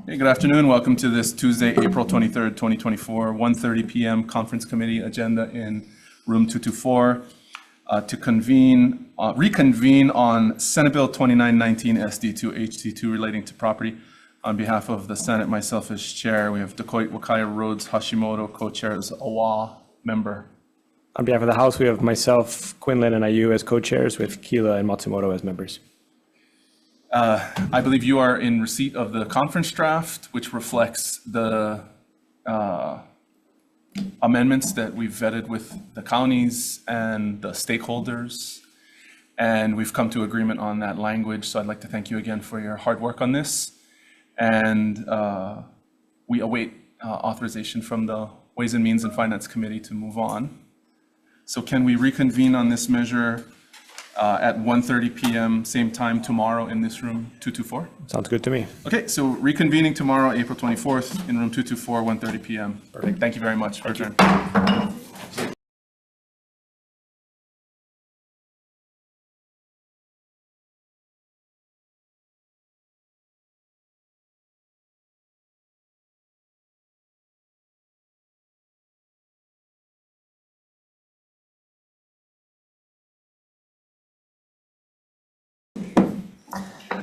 Hey, good afternoon. Welcome to this Tuesday, April 23rd, 2024, 1:30 p.m. Conference Committee agenda in room 224 to reconvene on Senate Bill 2919 SD2 HD2 relating to property. On behalf of the Senate, myself as chair, we have Decoit, Wakaya, Rhodes, Hashimoto, co-chairs, Awa, member. On behalf of the House, we have myself, Quinlan, and Ayu as co-chairs, with Keela and Matsumoto as members. I believe you are in receipt of the conference draft, which reflects the amendments that we've vetted with the counties and the stakeholders. And we've come to agreement on that language. So I'd like to thank you again for your hard work on this. And we await authorization from the Ways and Means and Finance Committee to move on. So can we reconvene on this measure at 1:30 p.m. same time tomorrow in this room 224? Sounds good to me. Okay, so reconvening tomorrow, April 24th in room 224, 1:30 p.m. Perfect. Thank you very much. Return.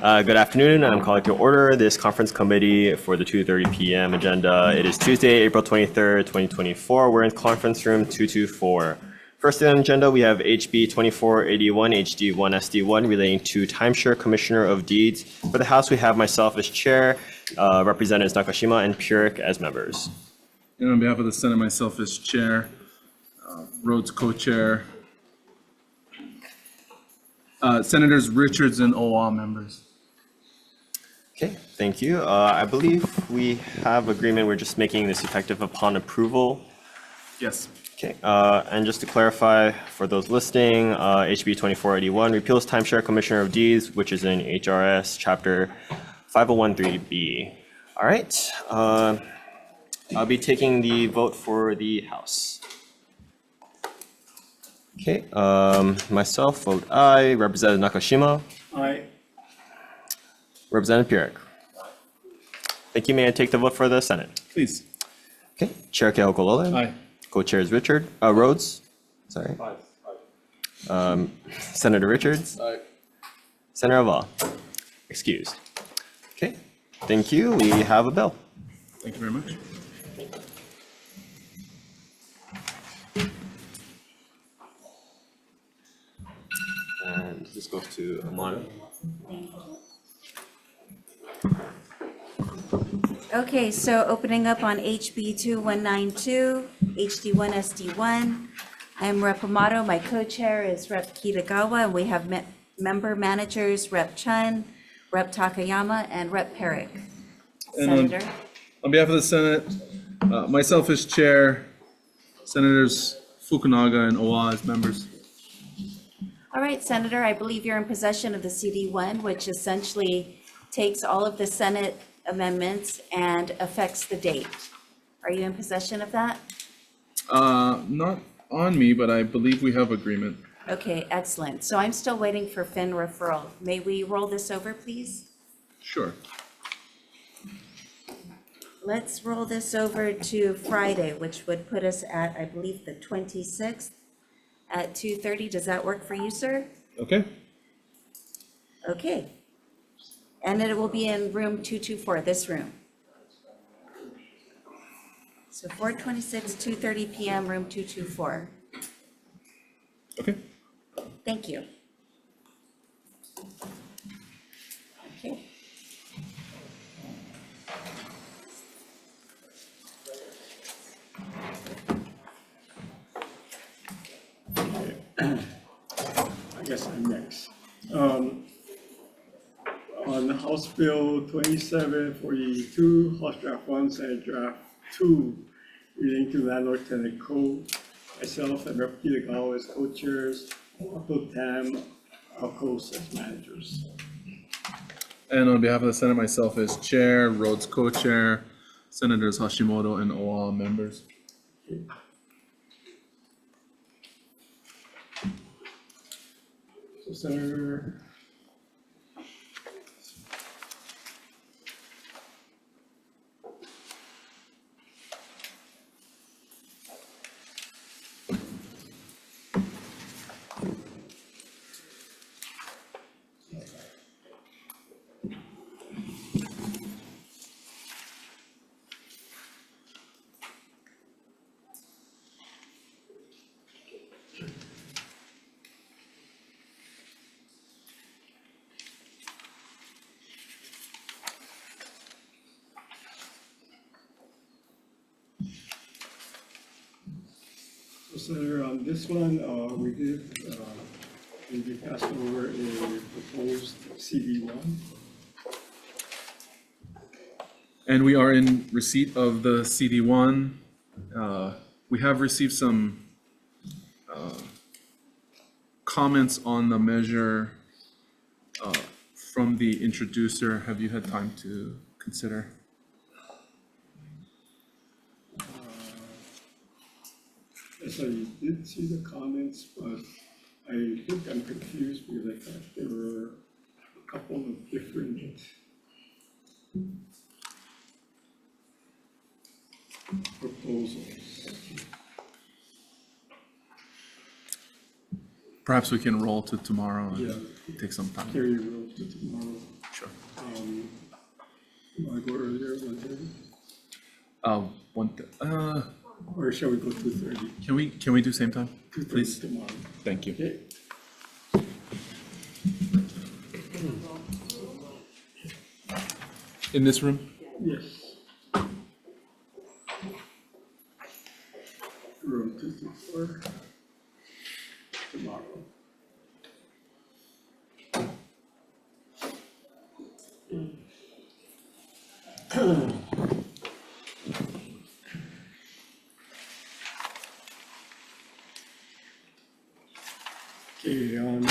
Good afternoon. I'm calling to order this conference committee for the 2:30 p.m. agenda. It is Tuesday, April 23rd, 2024. We're in conference room 224. First on the agenda, we have HB 2481 HD1 SD1 relating to timeshare commissioner of deeds. For the House, we have myself as chair, Representatives Nakashima and Purick as members. And on behalf of the Senate, myself as chair, Rhodes co-chair, Senators Richards and Owa members. Okay, thank you. I believe we have agreement. We're just making this effective upon approval. Yes. Okay, and just to clarify for those listening, HB 2481 repeals timeshare commissioner of deeds, which is in HRS chapter 5013B. All right, I'll be taking the vote for the House. Okay, myself vote aye. Representative Nakashima. Aye. Representative Purick. Thank you. May I take the vote for the Senate? Please. Okay, Chair Kehokolole. Aye. Co-chairs Rhodes. Sorry. Senator Richards. Aye. Senator Aval. Excused. Okay, thank you. We have a bill. Thank you very much. And this goes to Amano. Okay, so opening up on HB 2192, HD1 SD1. I am Rep. Amato. My co-chair is Rep. Kitagawa, and we have member managers Rep. Chun, Rep. Takayama, and Rep. Purick. Senator. On behalf of the Senate, myself as chair, Senators Fukunaga and Owa as members. All right, Senator, I believe you're in possession of the CD1, which essentially takes all of the Senate amendments and affects the date. Are you in possession of that? Not on me, but I believe we have agreement. Okay, excellent. So I'm still waiting for Fin referral. May we roll this over, please? Sure. Let's roll this over to Friday, which would put us at, I believe, the 26th at 2:30. Does that work for you, sir? Okay. Okay. And it will be in room 224, this room. So 426, 2:30 p.m., room 224. Okay. Thank you. Okay. I guess I'm next. On House Bill 2742, House Draft 1, Senate Draft 2, relating to landlord tenant code, myself and Rep. Kitagawa as co-chairs, Pro Tam, Alcos as managers. And on behalf of the Senate, myself as chair, Rhodes co-chair, Senators Hashimoto and Owa members. So Senator So Senator, on this one, we passed over a proposed CD1. And we are in receipt of the CD1. We have received some comments on the measure from the introducer. Have you had time to consider? Yes, I did see the comments, but I think I'm confused because I thought there were a couple of different proposals. Perhaps we can roll to tomorrow Yeah. and take some time. Carry roll to tomorrow. Sure. You want to go earlier, 1:30? Or shall we go 2:30? Can we do same time, 2:30 please? tomorrow. Thank you. Okay. In this room? Yes. Room 224. Tomorrow. Okay, on,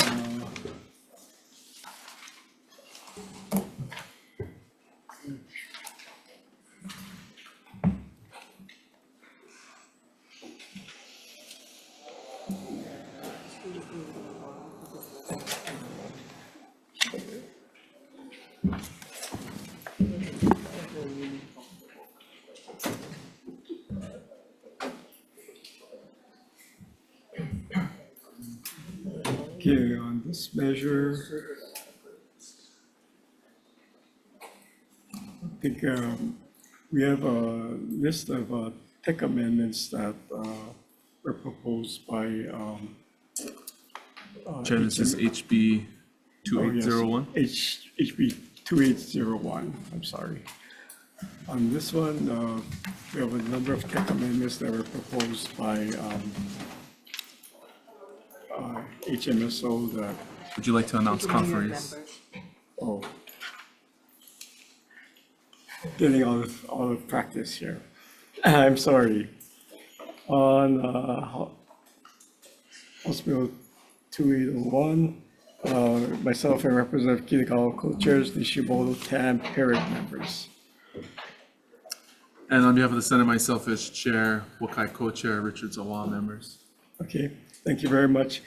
okay, on this measure, I think we have a list of tech amendments that were proposed by Genesis HB 2801. HB 2801, I'm sorry. On this one, we have a number of tech amendments that were proposed by HMSO that, Would you like to announce conferees? oh, getting all of practice here. I'm sorry. On House Bill 2801, myself and Representative Kitagawa co-chairs, Nishimoto, Tam, Herrick members. And on behalf of the Senate, myself as chair, Wakai co-chair, Richard Zawa members. Okay, thank you very much.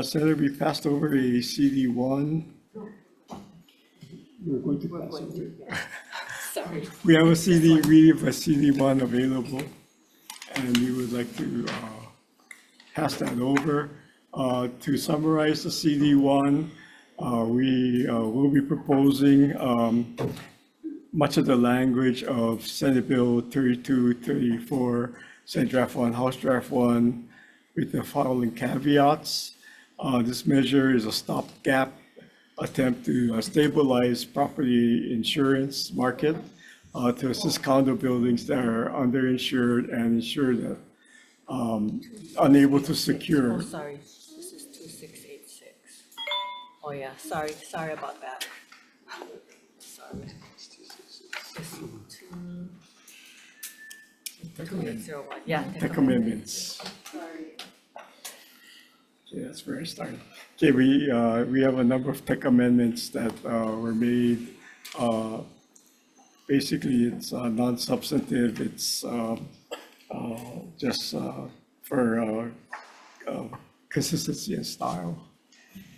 Senator, we passed over a CD1. We're going to pass over it. Sorry. We have a CD, we have a CD1 available, and we would like to pass that over. To summarize the CD1, we will be proposing much of the language of Senate Bill 3234, Senate Draft 1, House Draft 1, with the following caveats. This measure is a stopgap attempt to stabilize property insurance market to assist condo buildings that are underinsured and ensure that unable to secure. Oh, sorry, this is 2686. Oh, yeah, sorry about that. Sorry. This is 2801, yeah. Tech amendments. Sorry. Okay, that's where I started. Okay, we have a number of tech amendments that were made. Basically, it's non-substantive. It's just for consistency and style.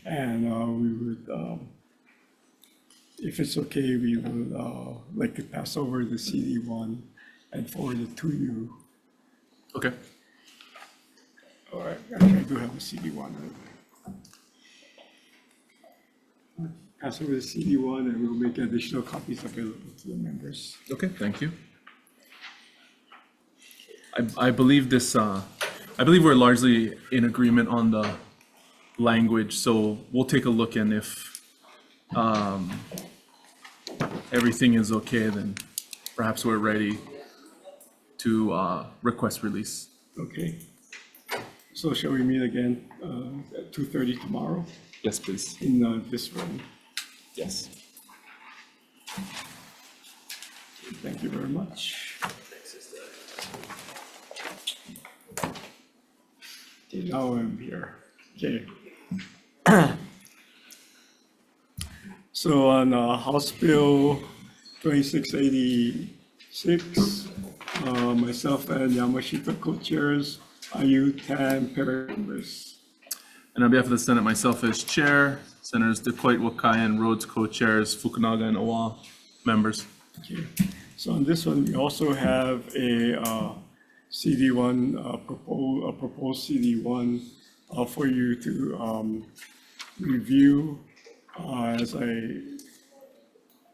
And we would, if it's okay, we would like to pass over the CD1 and forward it to you. Okay. All right, actually, I do have a CD1. Pass over the CD1 and we'll make additional copies available to the members. Okay, thank you. I believe this, I believe we're largely in agreement on the language, so we'll take a look, and if everything is okay, then perhaps we're ready to request release. Okay. So shall we meet again at 2:30 tomorrow Yes, please. in this room? Yes. Thank you very much. Okay, now I'm here. Okay. So on House Bill 2686, myself and Yamashita co-chairs, Ayu, Tan, Perry members. And on behalf of the Senate, myself as chair, Senators Decoit, Wakayan, Rhodes co-chairs, Fukunaga and Owa members. Okay. So on this one, we also have a CD1, a proposed CD1 for you to review. As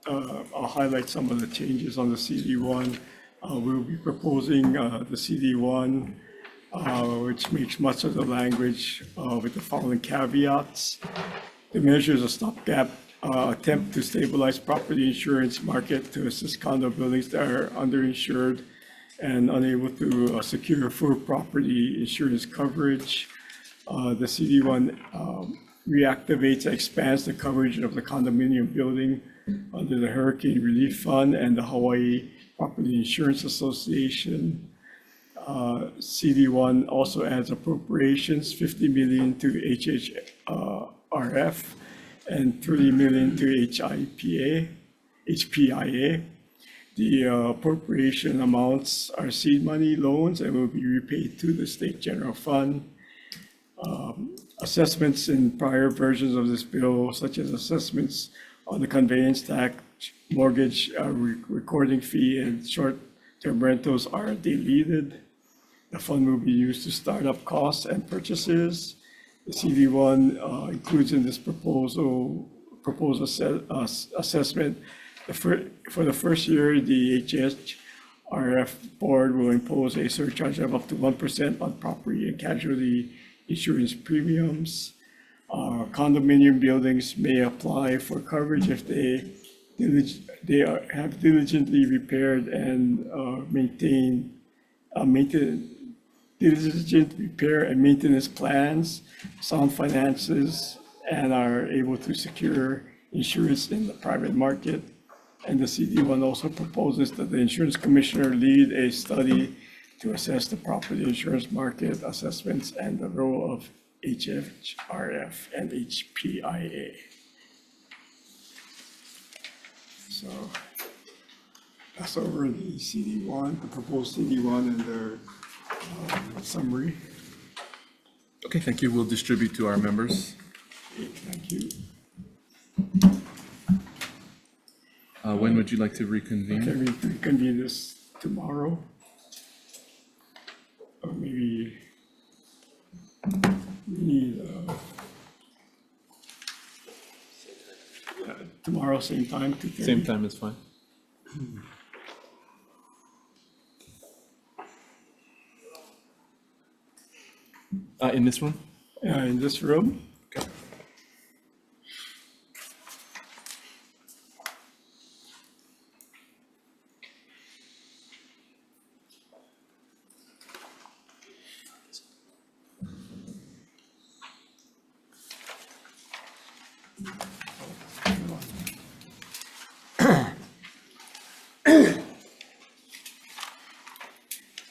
I'll highlight some of the changes on the CD1. We'll be proposing the CD1, which makes much of the language with the following caveats. The measure is a stopgap attempt to stabilize property insurance market to assist condo buildings that are underinsured and unable to secure full property insurance coverage. The CD1 reactivates and expands the coverage of the condominium building under the Hurricane Relief Fund and the Hawaii Property Insurance Association. CD1 also adds appropriations, $50 million to HHRF and $30 million to HPIA. The appropriation amounts are seed money loans and will be repaid to the state general fund. Assessments in prior versions of this bill, such as assessments on the conveyance tax, mortgage recording fee, and short-term rentals are deleted. The fund will be used to start up costs and purchases. The CD1 includes in this proposed assessment, for the first year, the HHRF board will impose a surcharge of up to 1% on property and casualty insurance premiums. Condominium buildings may apply for coverage if they have diligently repaired and diligent repair and maintenance plans, sound finances, and are able to secure insurance in the private market. And the CD1 also proposes that the insurance commissioner lead a study to assess the property insurance market assessments and the role of HHRF and HPIA. So that's over the CD1, the proposed CD1 and their summary. Okay, thank you. We'll distribute to our members. Okay, thank you. When would you like to reconvene? Can we reconvene this tomorrow? Or maybe we need tomorrow, same time, 2:30? Same time is fine. In this room? In this room? Okay.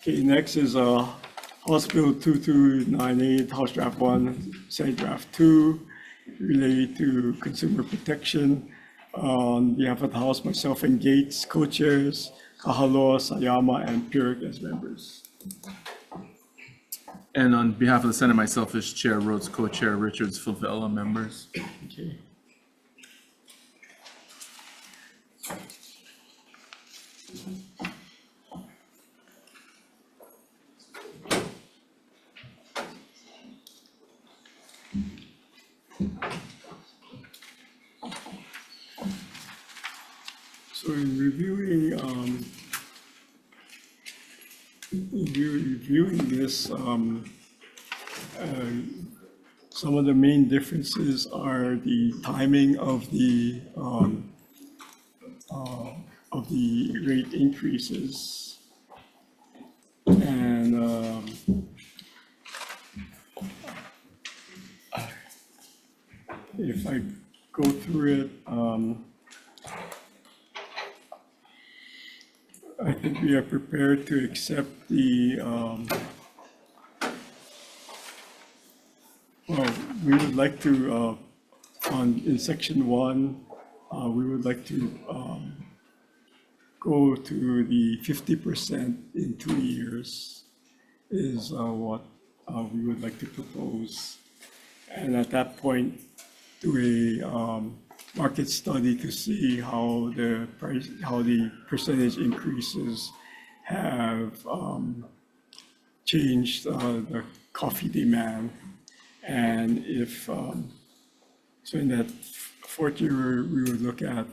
Okay, next is House Bill 2298, House Draft 1, Senate Draft 2, related to consumer protection. On behalf of the House, myself and Gates, co-chairs, Kahaloa, Sayama, and Pyrrhic as members. And on behalf of the Senate, myself as chair, Rhodes co-chair, Richards, Favela members. Okay. So in reviewing this, some of the main differences are the timing of the rate increases. And if I go through it, I think we are prepared to accept the, well, we would like to, in section 1, we would like to go to the 50% in 2 years is what we would like to propose. And at that point, do a market study to see how the price, how the percentage increases have changed the coffee demand. And if, so in that fourth year, we would look at,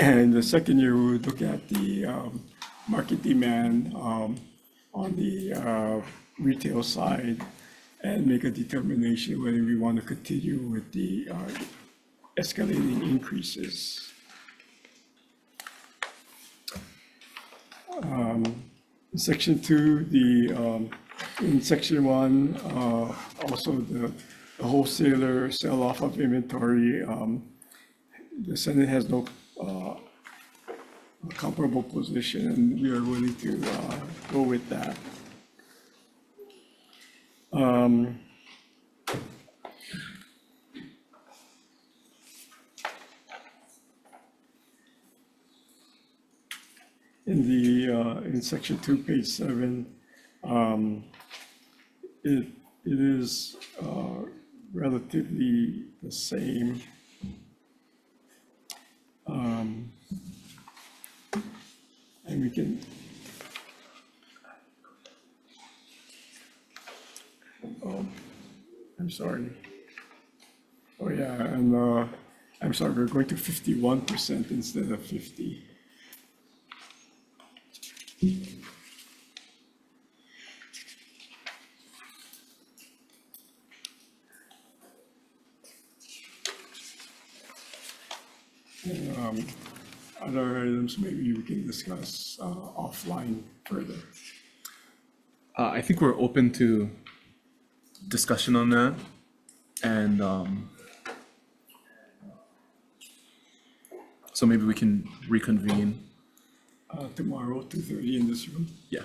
and the second year, we would look at the market demand on the retail side and make a determination whether we want to continue with the escalating increases. In section 2, in section 1, also the wholesaler sell-off of inventory, the Senate has no comparable position, and we are willing to go with that. In section 2, page 7, it is relatively the same. And we can, oh, I'm sorry. Oh yeah, and I'm sorry, we're going to 51% instead of 50. Other items maybe we can discuss offline further. I think we're open to discussion on that, and so maybe we can reconvene. Tomorrow, 2:30 in this room. Yeah.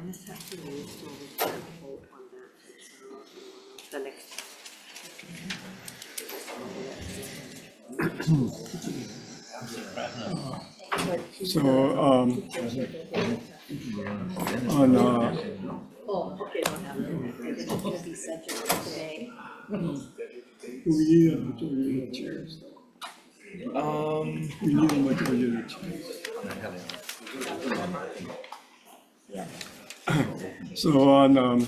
This has to be so we can vote on that. The next. So, Oh, okay, don't have to. Be subject today. we need a majority of chairs. We need a majority of chairs. So on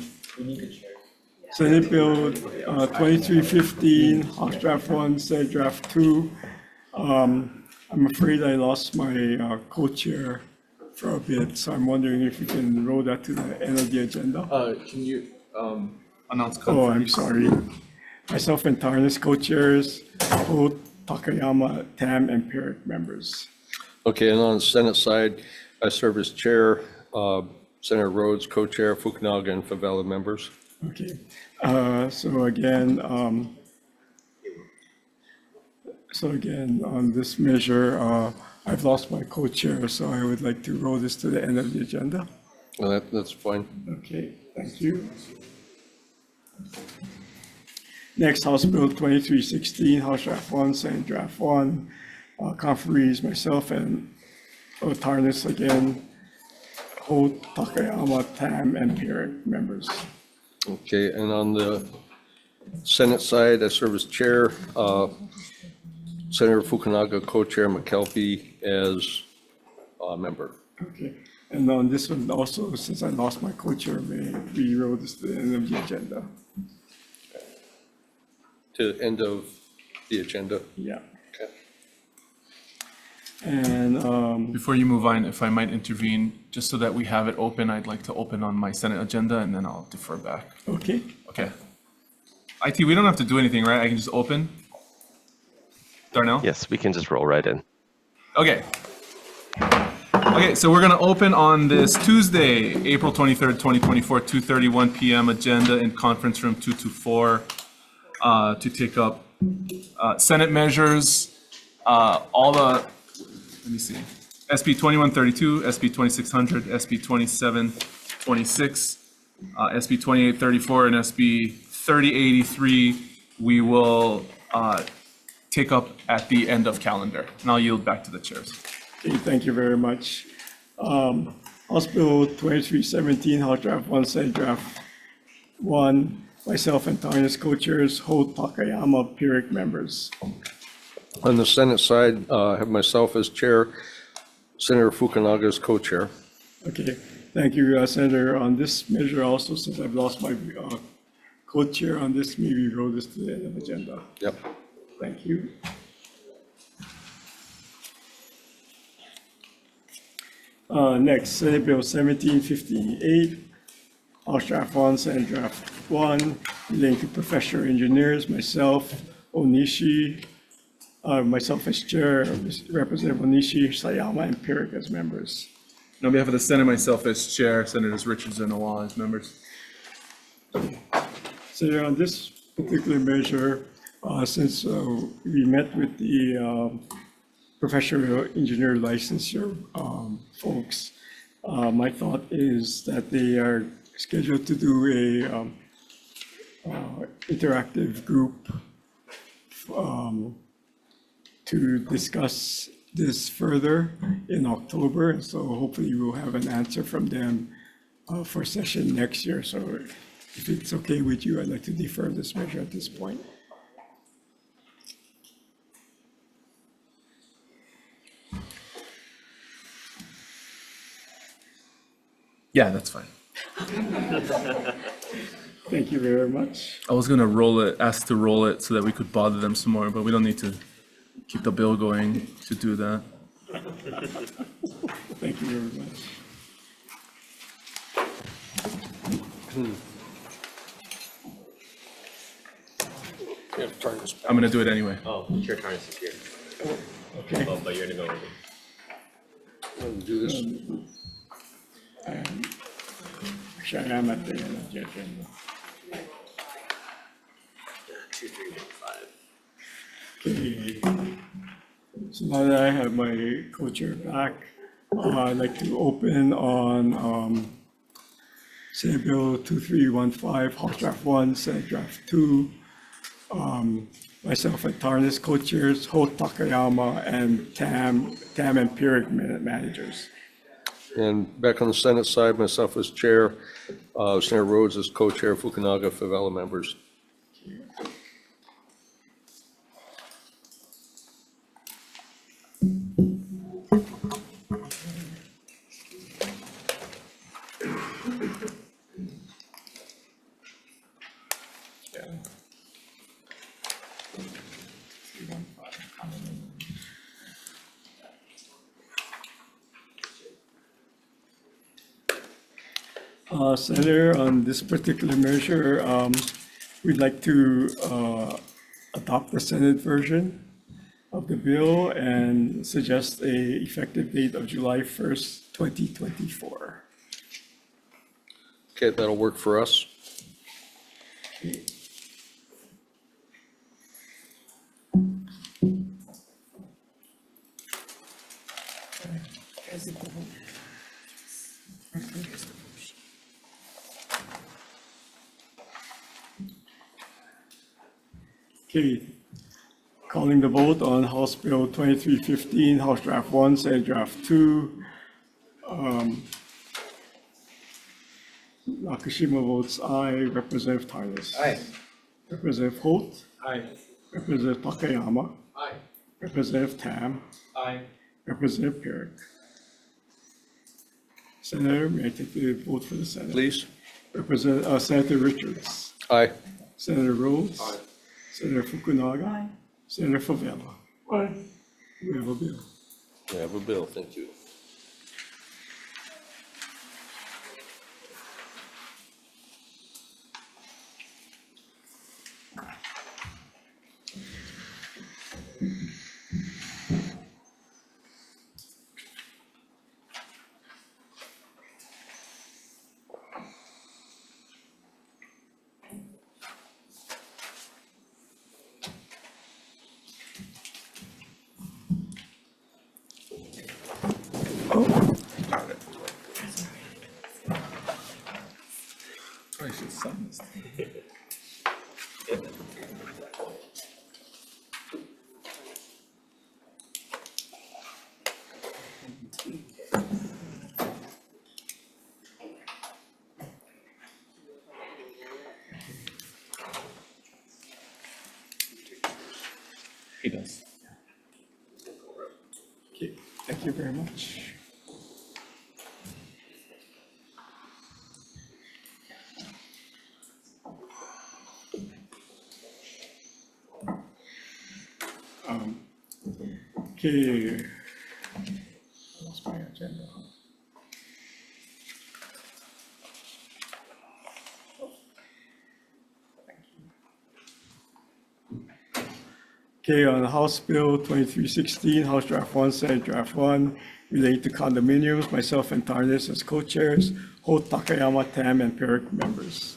Senate Bill 2315, House Draft 1, Senate Draft 2, I'm afraid I lost my co-chair for a bit, so I'm wondering if we can roll that to the end of the agenda. Can you announce? Oh, I'm sorry. Myself and Tarnas co-chairs, both Takayama, Tam, and Parrot members. Okay, and on the Senate side, I serve as chair, Senator Rhodes, co-chair, Fukunaga, and Favela members. Okay, so again, on this measure, I've lost my co-chair, so I would like to roll this to the end of the agenda. Well, that's fine. Okay, thank you. Next, House Bill 2316, House Draft 1, Senate Draft 1, conferees, myself and Tarnas again, Holt, Takayama, Tam, and Parrot members. Okay, and on the Senate side, I serve as chair, Senator Fukunaga, co-chair, McKelvey as a member. Okay, and on this one also, since I lost my co-chair, may we roll this to the end of the agenda? To the end of the agenda. Yeah. Okay. And Before you move on, if I might intervene, just so that we have it open, I'd like to open on my Senate agenda and then I'll defer back. okay, Okay. IT, we don't have to do anything, right? I can just open? Darnell? Yes, we can just roll right in. Okay. Okay, so we're gonna open on this Tuesday, April 23rd, 2024, 2:31 PM agenda in conference room 224 to take up Senate measures, all the, let me see, SB 2132, SB 2600, SB 2726, SB 2834, and SB 3083, we will take up at the end of calendar. And I'll yield back to the chairs. okay, thank you very much. House Bill 2317, House Draft 1, Senate Draft 1, myself and Tanya's co-chairs, Holt, Takayama, Pyrrhic members. On the Senate side, I have myself as chair, Senator Fukunaga as co-chair. Okay, thank you, Senator. On this measure also, since I've lost my co-chair on this, maybe roll this to the end of the agenda. Yep. Thank you. Next, Senate Bill 1758, House Draft 1, Senate Draft 1, relating to professional engineers, myself, Onishi, myself as chair, Representative Onishi, Sayama, and Pyrrhic as members. And on behalf of the Senate, myself as chair, Senators Richards and Awa as members. So on this particular measure, since we met with the professional engineer licensure folks, my thought is that they are scheduled to do a interactive group to discuss this further in October. And so hopefully we'll have an answer from them for session next year. So if it's okay with you, I'd like to defer this measure at this point. Yeah, that's fine. Thank you very much. I was gonna ask to roll it so that we could bother them some more, but we don't need to keep the bill going to do that. Thank you very much. You have to turn this back. I'm gonna do it anyway. Oh, your turn is here. Okay. Oh, but you're gonna go over. Do this. Actually, I'm at the end of the agenda. 2315. Okay. So now that I have my co-chair back, I'd like to open on Senate Bill 2315, House Draft 1, Senate Draft 2. Myself and Tarnis co-chairs, Holt, Takayama, and Tam and Pyrrhic managers. And back on the Senate side, myself as chair, Senator Rhodes as co-chair, Fukunaga, Favela members. Senator, on this particular measure, we'd like to adopt the Senate version of the bill and suggest a effective date of July 1st, 2024. Okay, that'll work for us. Okay, calling the vote on House Bill 2315, House Draft 1, Senate Draft 2. Nakashima votes aye. Representative Tarnas. Aye. Representative Holt. Aye. Representative Takayama. Aye. Representative Tam. Aye. Representative Pyrrhic. Senator, may I take the vote for the Senate? Please. Senator Richards. Aye. Senator Rhodes. Aye. Senator Fukunaga. Aye. Senator Favela. Aye. We have a bill. I have a bill, thank you. I should sign this. He does. Okay, thank you very much. Okay. Lost my agenda. Okay, on House Bill 2316, House Draft 1, Senate Draft 1, relating to condominiums, myself and Tarnis as co-chairs, Holt, Takayama, Tam, and Perrick members.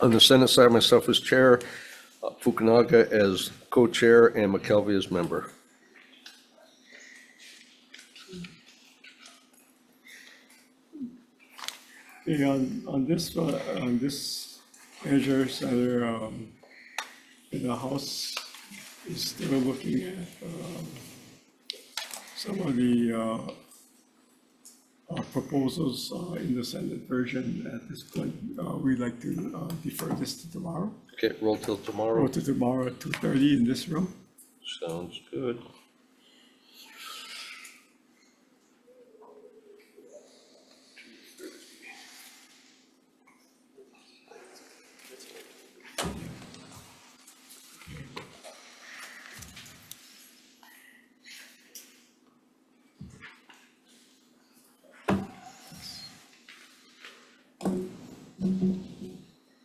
On the Senate side, myself as chair, Fukunaga as co-chair, and McKelvey as member. Okay, on this measure, Senator, the House is still looking at some of the proposals in the Senate version. At this point, we'd like to defer this to tomorrow, Okay, roll till or tomorrow. to tomorrow at 2:30 in this room. Sounds good.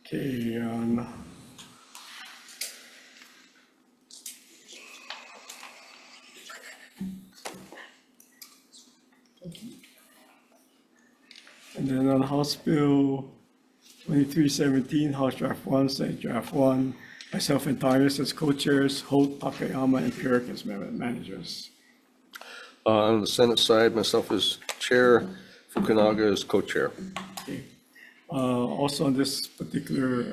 Okay, and then on House Bill 2317, House Draft 1, Senate Draft 1, myself and Tyrus as co-chairs, Holt, Takayama, and Perrick as managers. On the Senate side, myself as chair, Fukunaga as co-chair. Okay. Also on this particular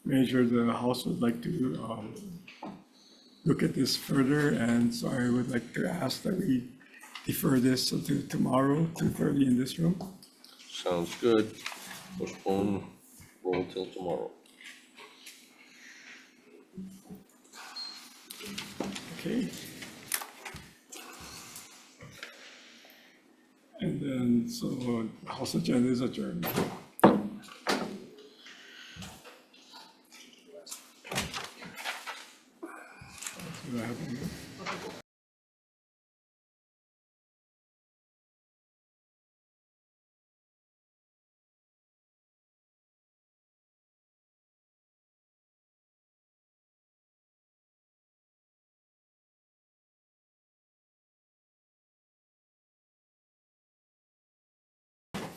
measure, the House would like to look at this further, and so I would like to ask that we defer this until tomorrow, 2:30 in this room. Sounds good. Postpone, roll till tomorrow. Okay. And then, so House agenda is adjourned. Do I have any?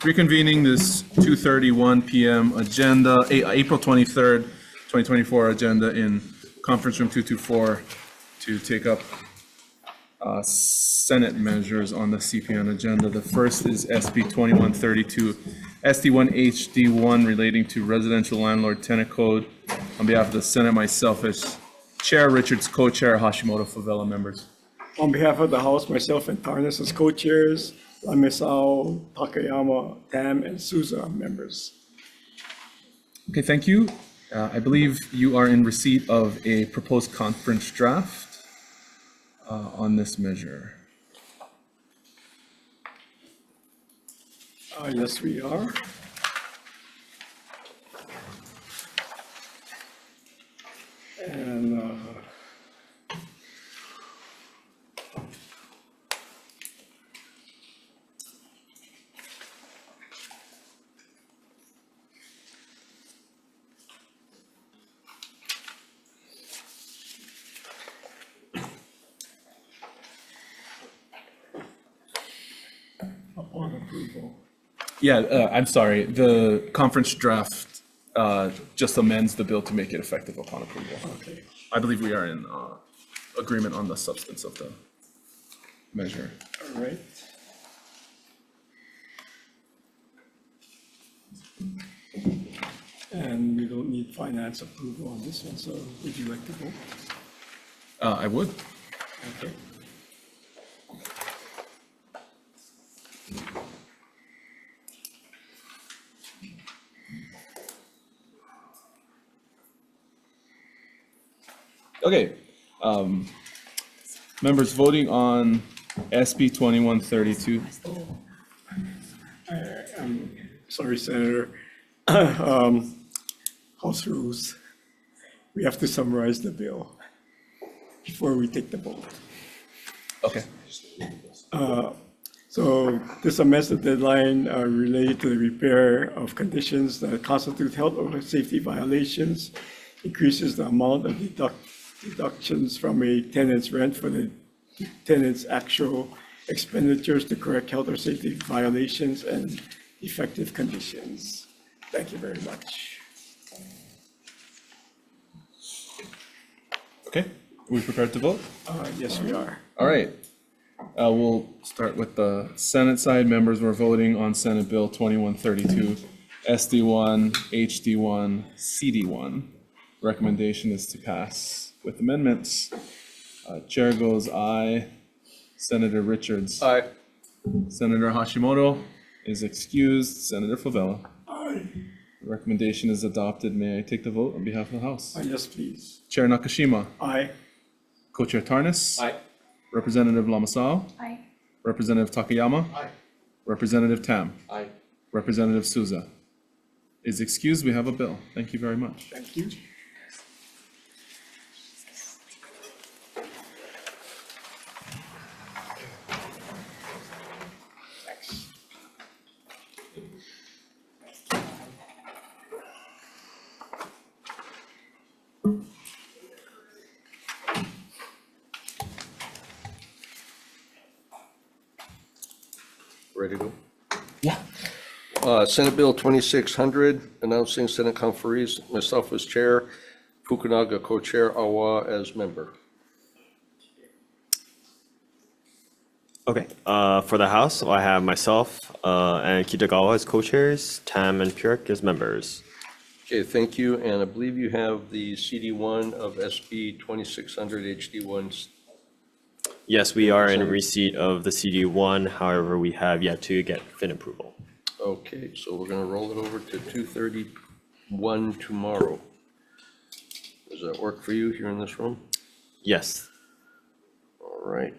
Reconvening this 2:31 PM agenda, April 23rd, 2024 agenda in conference room 224 to take up Senate measures on the CPN agenda. The first is SB 2132, SD1 HD1 relating to residential landlord tenant code. On behalf of the Senate, myself as chair, Richards co-chair, Hashimoto Favela members. On behalf of the House, myself and Tarnis as co-chairs, Lamesao, Takayama, Tam, and Souza are members. Okay, thank you. I believe you are in receipt of a proposed conference draft on this measure. Yes, we are. And approval. Yeah, I'm sorry, the conference draft just amends the bill to make it effective upon approval. Okay, I believe we are in agreement on the substance of the measure. all right. And we don't need finance approval on this one, so would you like to vote? I would. Okay. Okay. Members voting on SB 2132. Sorry, Senator. House rules. We have to summarize the bill before we take the vote. Okay. So this amends the deadline related to the repair of conditions that constitute health or safety violations, increases the amount of deductions from a tenant's rent for the tenant's actual expenditures to correct health or safety violations and effective conditions. Thank you very much. Okay. Are we prepared to vote? Yes, we are. All right. We'll start with the Senate side. Members were voting on Senate Bill 2132, SD1, HD1, CD1. Recommendation is to pass with amendments. Chair goes aye. Senator Richards. Aye. Senator Hashimoto is excused. Senator Favela. Aye. The recommendation is adopted. May I take the vote on behalf of the House? Yes, please. Chair Nakashima. Aye. Co-Chair Tarnas. Aye. Representative Lamasao. Aye. Representative Takayama. Aye. Representative Tam. Aye. Representative Souza is excused. We have a bill. Thank you very much. Thank you. Ready to go? Yeah. Senate Bill 2600, announcing Senate conferees, myself as chair, Fukunaga co-chair, Awa as member. Okay, for the House, I have myself and Kitagawa as co-chairs, Tam and Purek as members. Okay, thank you, and I believe you have the CD1 of SB 2600 HD1. Yes, we are in receipt of the CD1, however, we have yet to get fin approval. Okay, so we're gonna roll it over to 231 tomorrow. Does that work for you here in this room? Yes. All right.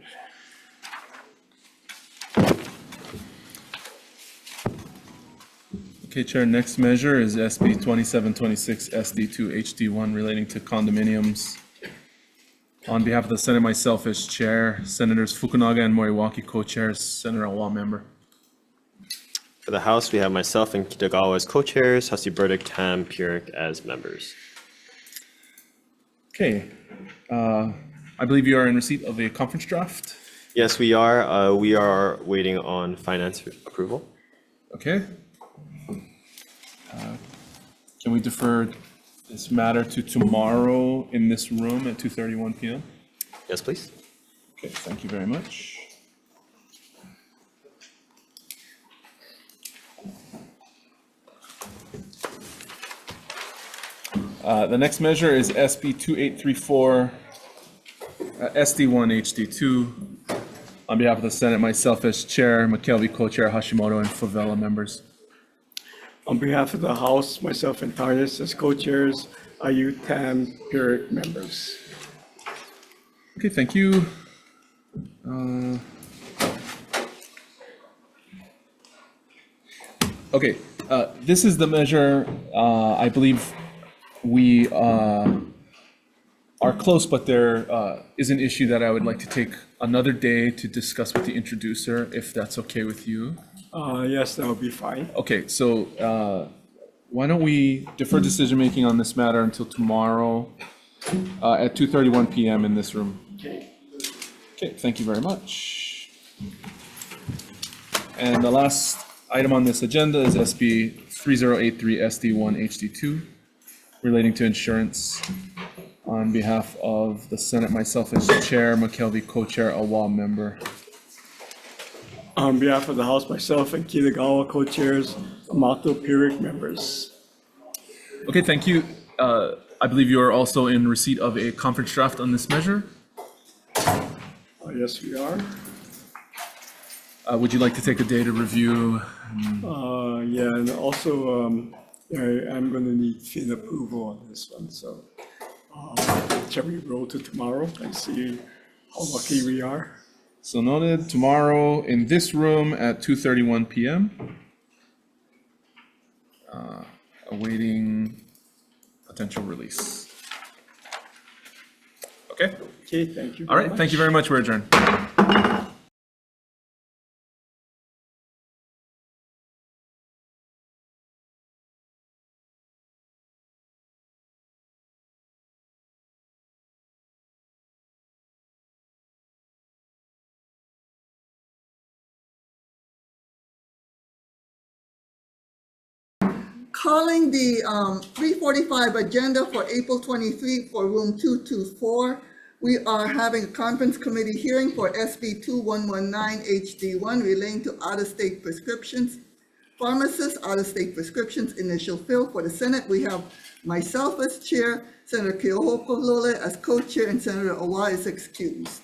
Okay, Chair, next measure is SB 2726 SD2 HD1 relating to condominiums. On behalf of the Senate, myself as chair, Senators Fukunaga and Moriwaki co-chairs, Senator Awa member. For the House, we have myself and Kitagawa as co-chairs, Hasi Burdick, Tam, Purek as members. Okay, I believe you are in receipt of a conference draft. Yes, we are. We are waiting on finance approval. Okay. Can we defer this matter to tomorrow in this room at 2:31 p.m.? Yes, please. Okay, thank you very much. The next measure is SB 2834, SD1 HD2. On behalf of the Senate, myself as chair, McKelvey co-chair, Hashimoto and Favela members. On behalf of the House, myself and Tarnas as co-chairs, Ayu, Tam, Purek members. Okay, thank you. Okay, this is the measure, I believe we are close, but there is an issue that I would like to take another day to discuss with the introducer, if that's okay with you. Yes, that will be fine. Okay, so why don't we defer decision-making on this matter until tomorrow at 2:31 p.m. in this room? Okay. Okay, thank you very much. And the last item on this agenda is SB 3083 SD1 HD2 relating to insurance. On behalf of the Senate, myself as chair, McKelvey co-chair, Awa member. On behalf of the House, myself and Kitagawa co-chairs, Amato Pirik members. Okay, thank you. I believe you are also in receipt of a conference draft on this measure. Yes, we are. Would you like to take a day to review? Yeah, and also, I'm gonna need FIN approval on this one, so shall we roll to tomorrow and see how lucky we are? So noted, tomorrow in this room at 2:31 PM. Awaiting potential release. Okay, Okay, thank you. all right, thank you very much, we're adjourned. Calling the 3:45 agenda for April 23 for room 224. We are having a conference committee hearing for SB 2119 HD1 relating to out-of-state prescriptions. Pharmacists, out-of-state prescriptions, initial fill. For the Senate, we have myself as chair, Senator Keohokalole as co-chair, and Senator Awa is excused.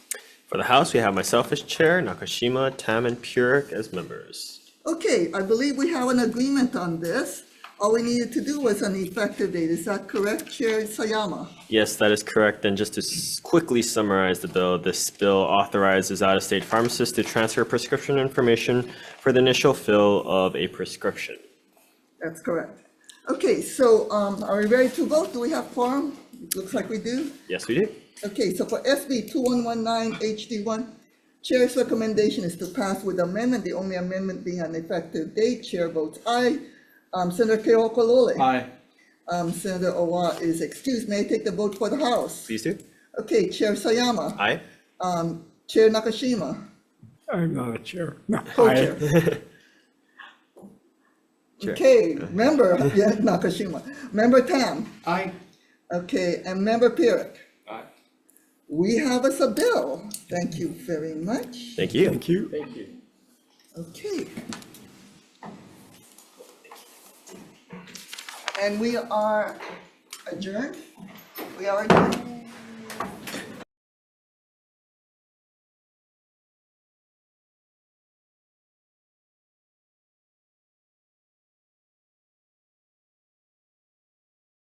For the House, we have myself as chair, Nakashima, Tam, and Purick as members. Okay, I believe we have an agreement on this. All we needed to do was an effective date. Is that correct, Chair Sayama? Yes, that is correct. And just to quickly summarize the bill, this bill authorizes out-of-state pharmacists to transfer prescription information for the initial fill of a prescription. That's correct. Okay, so are we ready to vote? Do we have quorum? It looks like we do. Yes, we do. Okay, so for SB 2119 HD1, Chair's recommendation is to pass with amendment, the only amendment being an effective date. Chair votes aye. Senator Keohokalole. Aye. Senator Awa is excused. May I take the vote for the House? Please do. Okay, Chair Sayama. Aye. Chair Nakashima. I'm not a chair. No, Co-chair. Chair. Okay, member, yeah, Nakashima. Member Tam. Aye. Okay, and member Pyrrhic. Aye. We have us a bill. Thank you very much. Thank you. Thank you. Okay. And we are adjourned. We are adjourned.